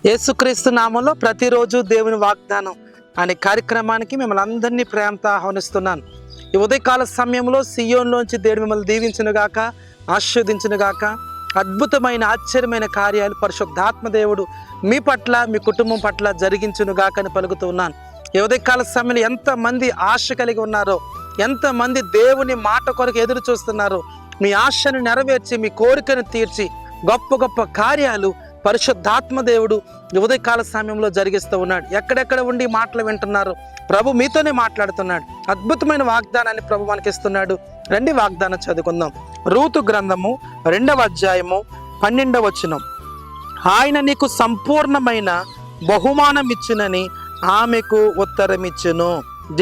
యేసుక్రీస్తు నామంలో ప్రతిరోజు దేవుని వాగ్దానం అనే కార్యక్రమానికి మిమ్మల్ని అందరినీ ప్రేమతో ఆహ్వానిస్తున్నాను. ఈ ఉదయకాల సమయంలో సియోన్లోంచి దేవుడు మిమ్మల్ని దీవించునుగాక, ఆశీర్వదించునుగాక. అద్భుతమైన ఆశ్చర్యమైన కార్యాలు పరిశుద్ధాత్మ దేవుడు మీ పట్ల, మీ కుటుంబం పట్ల జరిగించునుగాక అని పలుకుతూ ఉన్నాను. ఈ ఉదయకాల సమయంలో ఎంతమంది ఆశ కలిగి ఉన్నారో, ఎంతమంది దేవుని మాట కొరకు ఎదురు చూస్తున్నారో, మీ ఆశను నెరవేర్చి మీ కోరికను తీర్చి గొప్ప గొప్ప కార్యాలు పరిశుద్ధాత్మ దేవుడు ఉదయకాల సమయంలో జరిగిస్తూ ఉన్నాడు. ఎక్కడెక్కడ ఉండి మాటలు వింటున్నారు, ప్రభు మీతోనే మాట్లాడుతున్నాడు. అద్భుతమైన వాగ్దానాన్ని ప్రభు మనకిస్తున్నాడు. రండి వాగ్దానం చదువుకుందాం. రూతు గ్రంథము 2వ అధ్యాయము 12వ వచనం. ఆయన నీకు సంపూర్ణమైన బహుమానం ఇచ్చునని ఆమెకు ఉత్తరం ఇచ్చును.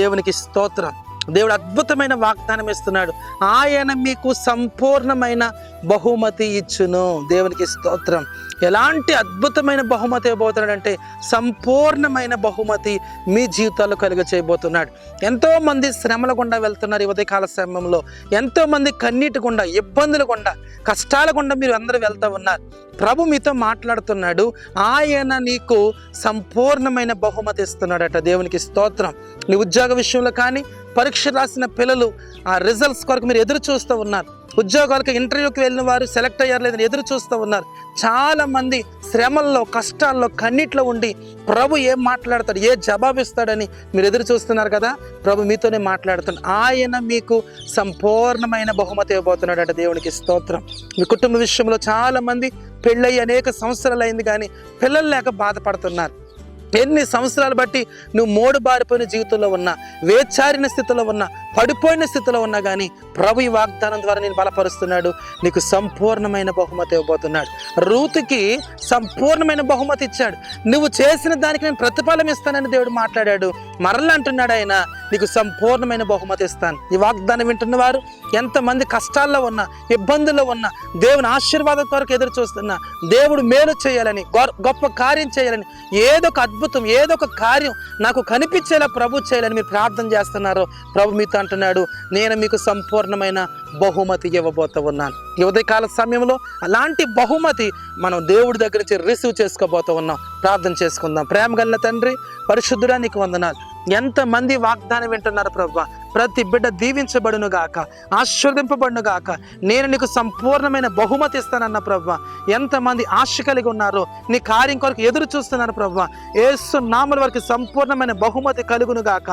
దేవునికి స్తోత్రం. దేవుడు అద్భుతమైన వాగ్దానం ఇస్తున్నాడు. ఆయన మీకు సంపూర్ణమైన బహుమతి ఇచ్చును. దేవునికి స్తోత్రం. ఎలాంటి అద్భుతమైన బహుమతి ఇవ్వబోతున్నాడంటే సంపూర్ణమైన బహుమతి మీ జీవితాల్లో కలుగ చేయబోతున్నాడు. ఎంతోమంది శ్రమల గుండా వెళ్తున్నారు. ఈ ఉదయకాల సమయంలో ఎంతోమంది కన్నీటి గుండా, ఇబ్బందుల గుండా, కష్టాల గుండా మీరు అందరూ వెళ్తూ ఉన్నారు. ప్రభు మీతో మాట్లాడుతున్నాడు. ఆయన నీకు సంపూర్ణమైన బహుమతి ఇస్తున్నాడట. దేవునికి స్తోత్రం. నీ ఉద్యోగ విషయంలో కానీ, పరీక్ష రాసిన పిల్లలు ఆ రిజల్ట్స్ కొరకు మీరు ఎదురు చూస్తూ ఉన్నారు. ఉద్యోగాలకు ఇంటర్వ్యూకి వెళ్ళిన వారు సెలెక్ట్ అయ్యారు లేదని ఎదురు చూస్తూ ఉన్నారు. చాలా మంది శ్రమల్లో, కష్టాల్లో, కన్నీట్లో ఉండి ప్రభు ఏం మాట్లాడతాడు, ఏ జవాబు ఇస్తాడని మీరు ఎదురు చూస్తున్నారు కదా. ప్రభు మీతోనే మాట్లాడుతున్నాడు. ఆయన మీకు సంపూర్ణమైన బహుమతి ఇవ్వబోతున్నాడు అట. దేవునికి స్తోత్రం. మీ కుటుంబ విషయంలో చాలా మంది పెళ్ళయి అనేక సంవత్సరాలు అయింది కానీ పిల్లలు లేక బాధపడుతున్నారు. ఎన్ని సంవత్సరాలు బట్టి నువ్వు మోడు బారిపోయిన జీవితంలో ఉన్నా, వేచారిన స్థితిలో ఉన్నా, పడిపోయిన స్థితిలో ఉన్నా కానీ ప్రభు ఈ వాగ్దానం ద్వారా నేను బలపరుస్తున్నాడు. నీకు సంపూర్ణమైన బహుమతి ఇవ్వబోతున్నాడు. రూతుకి సంపూర్ణమైన బహుమతి ఇచ్చాడు. నువ్వు చేసిన దానికి నేను ప్రతిఫలం ఇస్తానని దేవుడు మాట్లాడాడు. మరలా అంటున్నాడు ఆయన, నీకు సంపూర్ణమైన బహుమతి ఇస్తాను. ఈ వాగ్దానం వింటున్న వారు ఎంతమంది కష్టాల్లో ఉన్నా, ఇబ్బందుల్లో ఉన్నా, దేవుని ఆశీర్వాదం కొరకు ఎదురు చూస్తున్నా, దేవుడు మేలు చేయాలని, గొప్ప కార్యం చేయాలని, ఏదో ఒక అద్భుతం, ఏదో ఒక కార్యం నాకు కనిపించేలా ప్రభు చేయాలని మీరు ప్రార్థన చేస్తున్నారు. ప్రభు మీతో అంటున్నాడు, నేను మీకు సంపూర్ణమైన బహుమతి ఇవ్వబోతూ ఉన్నాను. ఈ ఉదయకాల సమయంలో అలాంటి బహుమతి మనం దేవుడి దగ్గర నుంచి రిసీవ్ చేసుకోబోతూ ఉన్నాం. ప్రార్థన చేసుకుందాం. ప్రేమ గల తండ్రి, పరిశుద్ధుడా నీకు వందనాలు. ఎంతమంది వాగ్దానం వింటున్నారు ప్రభు. ప్రతి బిడ్డ దీవించబడును గాక, ఆశీర్వదింపబడును గాక. నేను నీకు సంపూర్ణమైన బహుమతి ఇస్తానన్న ప్రభు. ఎంతమంది ఆశ కలిగి ఉన్నారో, నీ కార్యం కొరకు ఎదురు చూస్తున్నారు ప్రభు. యేసు నామముల వారికి సంపూర్ణమైన బహుమతి కలుగును గాక.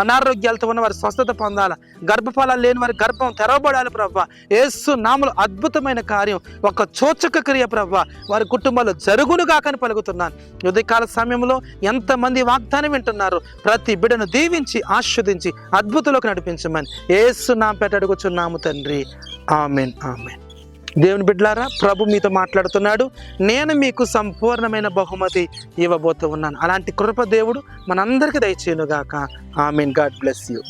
అనారోగ్యాలతో ఉన్న వారి స్వస్థత పొందాల, గర్భఫలాలు లేని వారి గర్భం తెరవబడాలి ప్రభు. యేసు నామములో అద్భుతమైన కార్యం, ఒక చోచక క్రియ ప్రభు వారి కుటుంబాల్లో జరుగును గాక అని పలుకుతున్నాను. ఉదయకాల సమయంలో ఎంతమంది వాగ్దానం వింటున్నారు, ప్రతి బిడ్డను దీవించి ఆశీర్వదించి అద్భుతంలోకి నడిపించమని యేసు నామమున పేరిట అడుగుచున్నాము తండ్రి. ఆమేన్, ఆమేన్. దేవుని బిడ్డలారా, ప్రభు మీతో మాట్లాడుతున్నాడు. నేను మీకు సంపూర్ణమైన బహుమతి ఇవ్వబోతూ ఉన్నాను. అలాంటి కృప దేవుడు మనందరికీ దయచేయును గాక. ఆమేన్. God bless you.